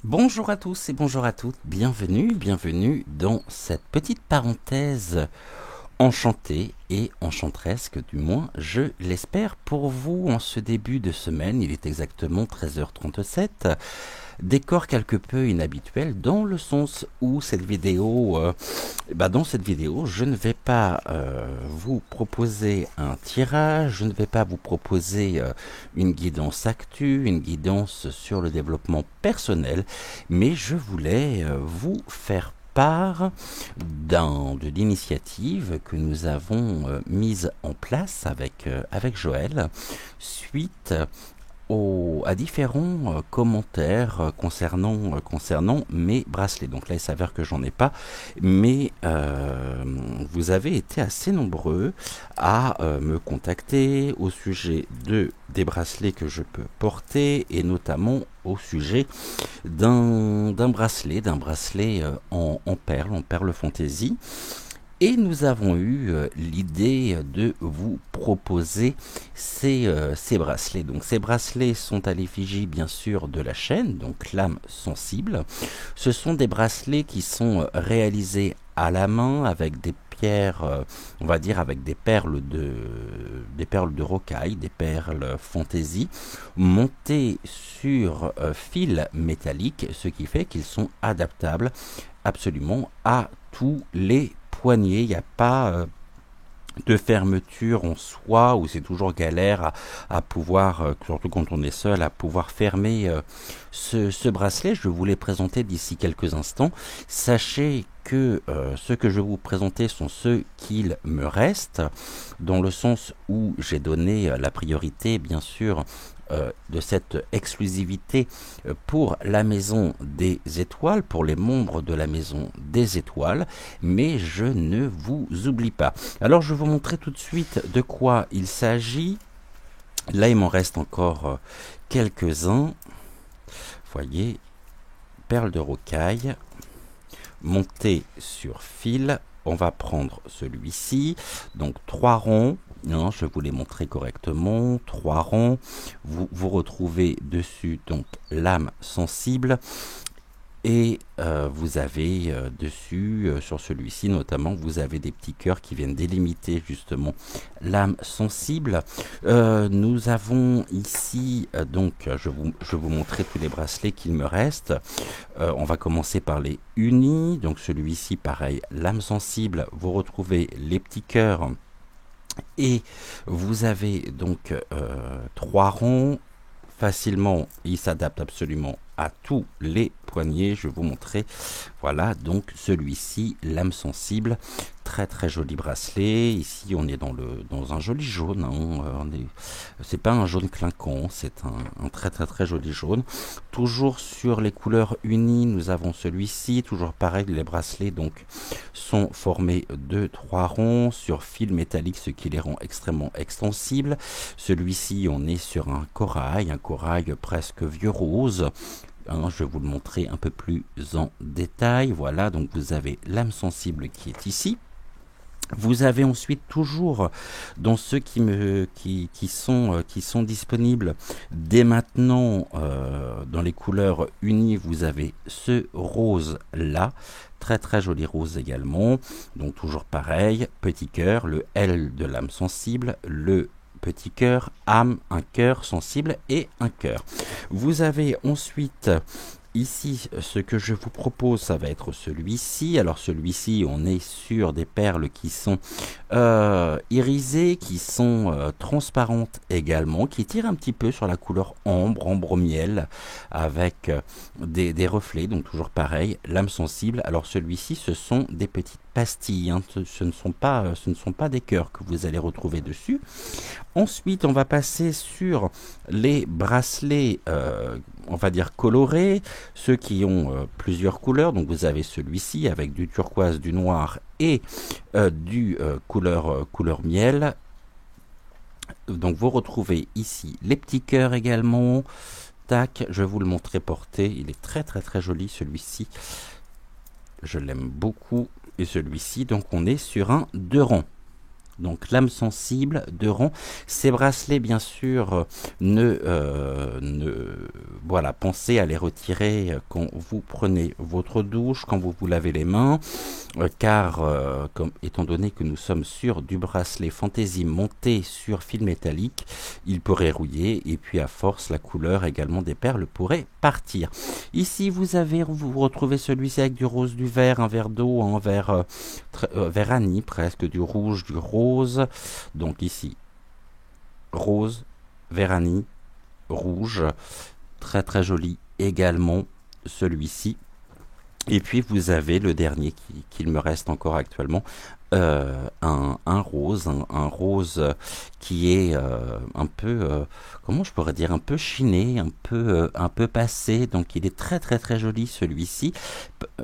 Bonjour à tous et bonjour à toutes, bienvenue dans cette petite parenthèse enchantée et enchanteresque, du moins je l'espère pour vous en ce début de semaine. Il est exactement 13h37, décor quelque peu inhabituel dans le sens où dans cette vidéo, je ne vais pas vous proposer un tirage, je ne vais pas vous proposer une guidance actu, une guidance sur le développement personnel, mais je voulais vous faire part de l'initiative que nous avons mise en place avec Joël suite à différents commentaires concernant mes bracelets. Donc là, il s'avère que j'en ai pas, mais vous avez été assez nombreux à me contacter au sujet des bracelets que je peux porter et notamment au sujet d'un bracelet en perles fantaisie. Et nous avons eu l'idée de vous proposer ces bracelets. Donc ces bracelets sont à l'effigie bien sûr de la chaîne, donc l'âme sensible. Ce sont des bracelets qui sont réalisés à la main avec des pierres, on va dire avec des perles de rocaille, des perles fantaisie, montées sur fil métallique, ce qui fait qu'ils sont adaptables absolument à tous les poignets. Il n'y a pas de fermeture en soi où c'est toujours galère à pouvoir, surtout quand on est seul, à pouvoir fermer ce bracelet. Je vais vous les présenter d'ici quelques instants. Sachez que ceux que je vais vous présenter sont ceux qu'il me reste, dans le sens où j'ai donné la priorité, bien sûr, de cette exclusivité pour la Maison des Étoiles, pour les membres de la Maison des Étoiles, mais je ne vous oublie pas. Alors je vais vous montrer tout de suite de quoi il s'agit. Là il m'en reste encore quelques-uns. Voyez, perles de rocaille, montées sur fil. On va prendre celui-ci, donc 3 ronds. Non, je vais vous les montrer correctement. 3 ronds. Vous retrouvez dessus donc l'âme sensible. Et vous avez dessus, sur celui-ci notamment, vous avez des petits cœurs qui viennent délimiter justement l'âme sensible. Nous avons ici, je vais vous montrer tous les bracelets qu'il me reste. On va commencer par les unis. Donc celui-ci, pareil, l'âme sensible. Vous retrouvez les petits cœurs. Et vous avez donc 3 ronds. Facilement, il s'adapte absolument à tous les poignets. Je vais vous montrer. Voilà, donc celui-ci, l'âme sensible, très très joli bracelet. Ici, on est dans un joli jaune. C'est pas un jaune clinquant, c'est un très très très joli jaune. Toujours sur les couleurs unies, nous avons celui-ci. Toujours pareil, les bracelets donc sont formés de 3 ronds sur fil métallique, ce qui les rend extrêmement extensibles. Celui-ci, on est sur un corail presque vieux rose. Je vais vous le montrer un peu plus en détail. Voilà, donc vous avez l'âme sensible qui est ici. Vous avez ensuite toujours dans ceux qui sont disponibles dès maintenant dans les couleurs unies, vous avez ce rose là, très très joli rose également. Donc toujours pareil, petit cœur, le L de l'âme sensible, le petit cœur, âme, un cœur sensible et un cœur. Vous avez ensuite ici, ce que je vous propose, ça va être celui-ci. Alors celui-ci, on est sur des perles qui sont irisées, qui sont transparentes également, qui tirent un petit peu sur la couleur ambre miel, avec des reflets. Donc toujours pareil, l'âme sensible. Alors celui-ci, ce sont des petites pastilles. Ce ne sont pas des cœurs que vous allez retrouver dessus. Ensuite, on va passer sur les bracelets, on va dire colorés, ceux qui ont plusieurs couleurs. Donc vous avez celui-ci avec du turquoise, du noir et du couleur miel. Donc vous retrouvez ici les petits cœurs également. Tac, je vais vous le montrer porté. Il est très très très joli celui-ci. Je l'aime beaucoup. Et celui-ci, donc on est sur un 2 rangs. Donc l'âme sensible de rang. Ces bracelets, bien sûr, voilà, pensez à les retirer quand vous prenez votre douche, quand vous vous lavez les mains, car étant donné que nous sommes sur du bracelet fantaisie monté sur fil métallique, il pourrait rouiller et puis à force la couleur également des perles pourrait partir. Ici vous retrouvez celui-ci avec du rose, du vert, un verre d'eau, un verre vert anis presque, du rouge, du rose. Donc ici, rose, vert anis, rouge, très très joli également celui-ci. Et puis vous avez le dernier qu'il me reste encore actuellement, un rose, un rose qui est un peu, comment je pourrais dire, un peu chiné, un peu passé. Donc il est très très très joli celui-ci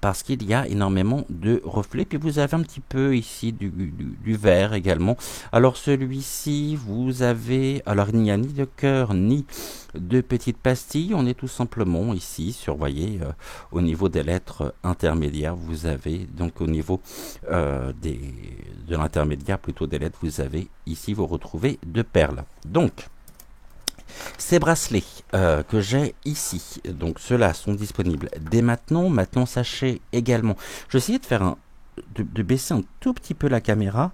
parce qu'il y a énormément de reflets. Puis vous avez un petit peu ici du vert également. Alors celui-ci, vous avez, alors il n'y a ni de cœur ni de petites pastilles. On est tout simplement ici sur, voyez, au niveau des lettres intermédiaires, vous avez donc au niveau de l'intermédiaire plutôt des lettres, vous avez ici, vous retrouvez deux perles. Donc ces bracelets que j'ai ici, donc ceux-là sont disponibles dès maintenant. Maintenant, sachez également, je vais essayer de faire de baisser un tout petit peu la caméra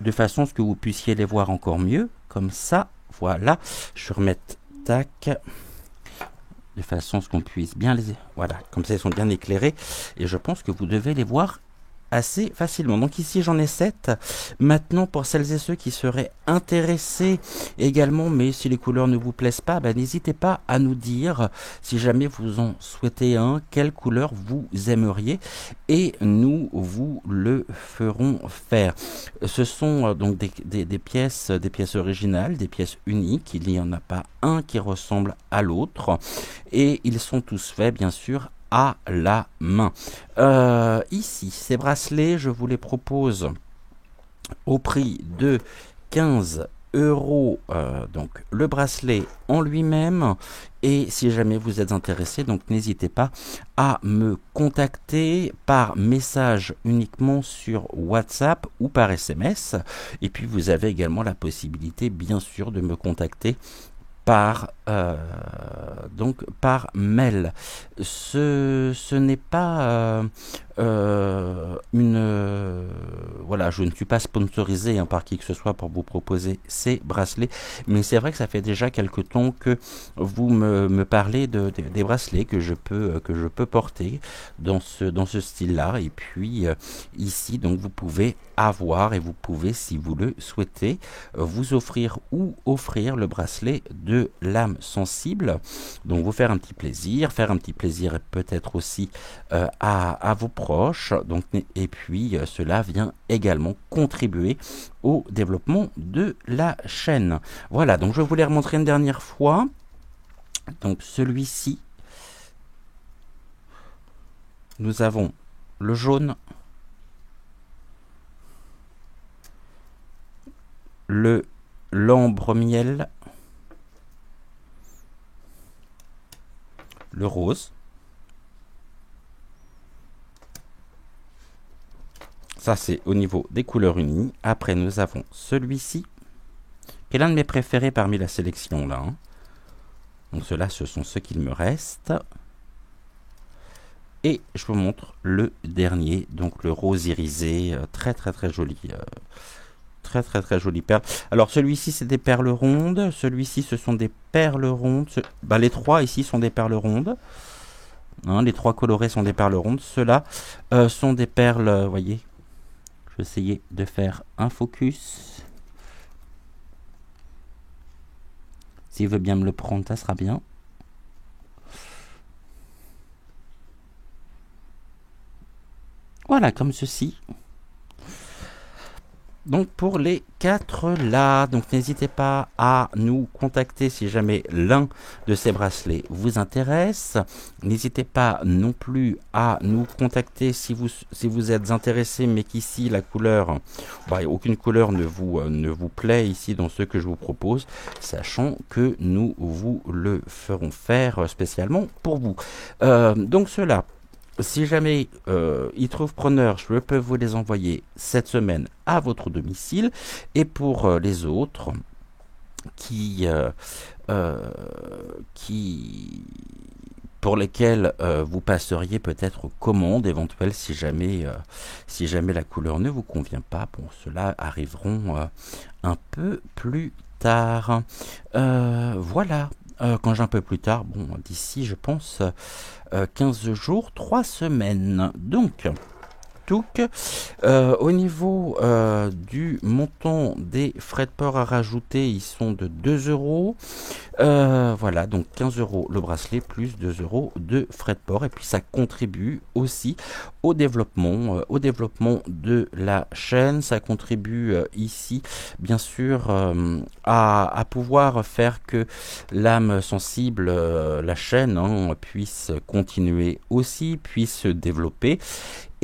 de façon à ce que vous puissiez les voir encore mieux, comme ça. Voilà, je vais remettre tac, de façon à ce qu'on puisse bien les... Voilà, comme ça ils sont bien éclairés. Et je pense que vous devez les voir assez facilement. Donc ici j'en ai 7. Maintenant, pour celles et ceux qui seraient intéressés également, mais si les couleurs ne vous plaisent pas, n'hésitez pas à nous dire si jamais vous en souhaitez un, quelle couleur vous aimeriez, et nous vous le ferons faire. Ce sont donc des pièces originales, des pièces uniques. Il n'y en a pas un qui ressemble à l'autre, et ils sont tous faits bien sûr à la main. Ici, ces bracelets, je vous les propose au prix de 15 euros, donc le bracelet en lui-même. Et si jamais vous êtes intéressé, donc n'hésitez pas à me contacter par message uniquement sur WhatsApp ou par SMS. Et puis vous avez également la possibilité, bien sûr, de me contacter par mail. Ce n'est pas voilà, je ne suis pas sponsorisé par qui que ce soit pour vous proposer ces bracelets, mais c'est vrai que ça fait déjà quelque temps que vous me parlez des bracelets que je peux porter dans ce style-là. Et puis ici, donc vous pouvez avoir, et vous pouvez, si vous le souhaitez, vous offrir le bracelet de l'âme sensible. Donc vous faire un petit plaisir et peut-être aussi à vos proches. Donc, et puis cela vient également contribuer au développement de la chaîne. Voilà, donc je vais vous les remontrer une dernière fois. Donc celui-ci, nous avons le jaune, le l'ambre miel, le rose, ça c'est au niveau des couleurs unies. Après nous avons celui-ci, qui est l'un de mes préférés parmi la sélection là. Donc ceux-là, ce sont ceux qu'il me reste. Et je vous montre le dernier, donc le rose irisé, très très très joli. Très très très jolie perle. Alors celui-ci c'est des perles rondes, celui-ci ce sont des perles rondes, les trois ici sont des perles rondes, les trois colorés sont des perles rondes, ceux-là sont des perles, voyez, je vais essayer de faire un focus, s'il veut bien me le prendre ça sera bien. Voilà, comme ceci. Donc pour les 4 là, donc n'hésitez pas à nous contacter si jamais l'un de ces bracelets vous intéresse. N'hésitez pas non plus à nous contacter si vous êtes intéressé, mais qu'ici la couleur, aucune couleur ne vous plaît ici dans ce que je vous propose, sachant que nous vous le ferons faire spécialement pour vous. Donc cela, Si jamais ils trouvent preneur, je peux vous les envoyer cette semaine à votre domicile. Et pour les autres qui, euh, qui pour lesquels vous passeriez peut-être commande éventuelle si jamais la couleur ne vous convient pas. Bon, ceux-là arriveront un peu plus tard. Voilà. Quand j'ai un peu plus tard, bon, d'ici, je pense, 15 jours, 3 semaines. Donc, Touk. Au niveau du montant des frais de port à rajouter, ils sont de 2 euros. Voilà, donc 15 euros le bracelet plus 2 euros de frais de port. Et puis ça contribue aussi au développement de la chaîne. Ça contribue ici, bien sûr, à pouvoir faire que l'âme sensible, la chaîne, hein, puisse continuer aussi, puisse se développer.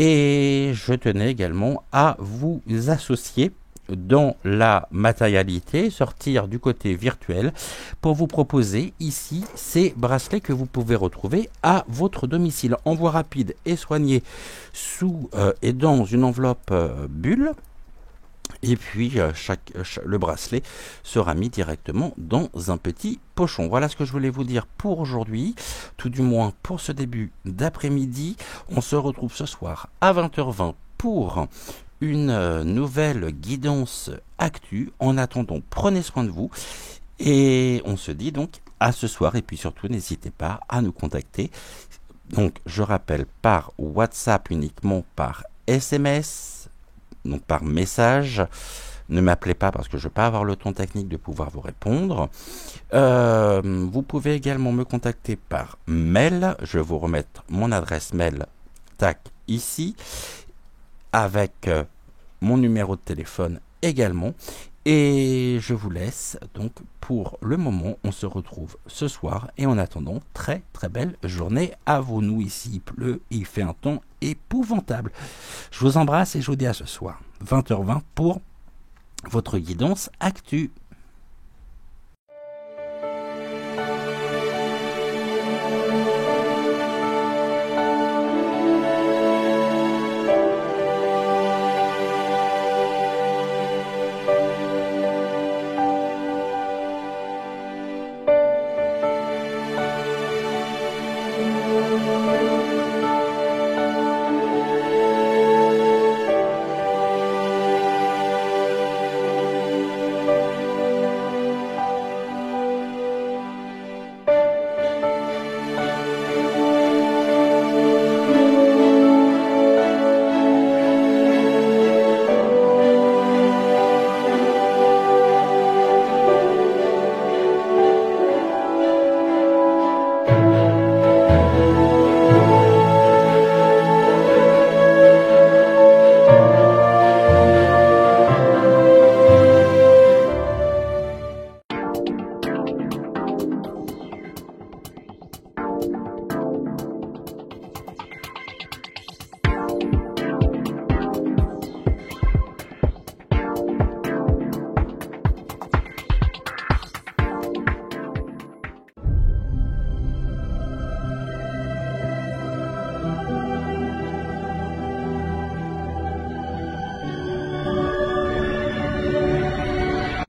Et je tenais également à vous associer dans la matérialité, sortir du côté virtuel pour vous proposer ici ces bracelets que vous pouvez retrouver à votre domicile. Envoi rapide et soigné sous et dans une enveloppe bulle. Et puis le bracelet sera mis directement dans un petit pochon. Voilà ce que je voulais vous dire pour aujourd'hui, tout du moins pour ce début d'après-midi. On se retrouve ce soir à 20h20 pour une nouvelle guidance actu. En attendant, prenez soin de vous et on se dit donc à ce soir. Et puis surtout, n'hésitez pas à nous contacter. Donc, je rappelle, par WhatsApp uniquement, par SMS, donc par message. Ne m'appelez pas parce que je ne vais pas avoir le temps technique de pouvoir vous répondre. Vous pouvez également me contacter par mail. Je vais vous remettre mon adresse mail, tac, ici, avec mon numéro de téléphone également. Et je vous laisse donc pour le moment. On se retrouve ce soir et en attendant, très très belle journée à vous. Nous ici il pleut et il fait un temps épouvantable. Je vous embrasse et je vous dis à ce soir 20h20 pour votre guidance actu.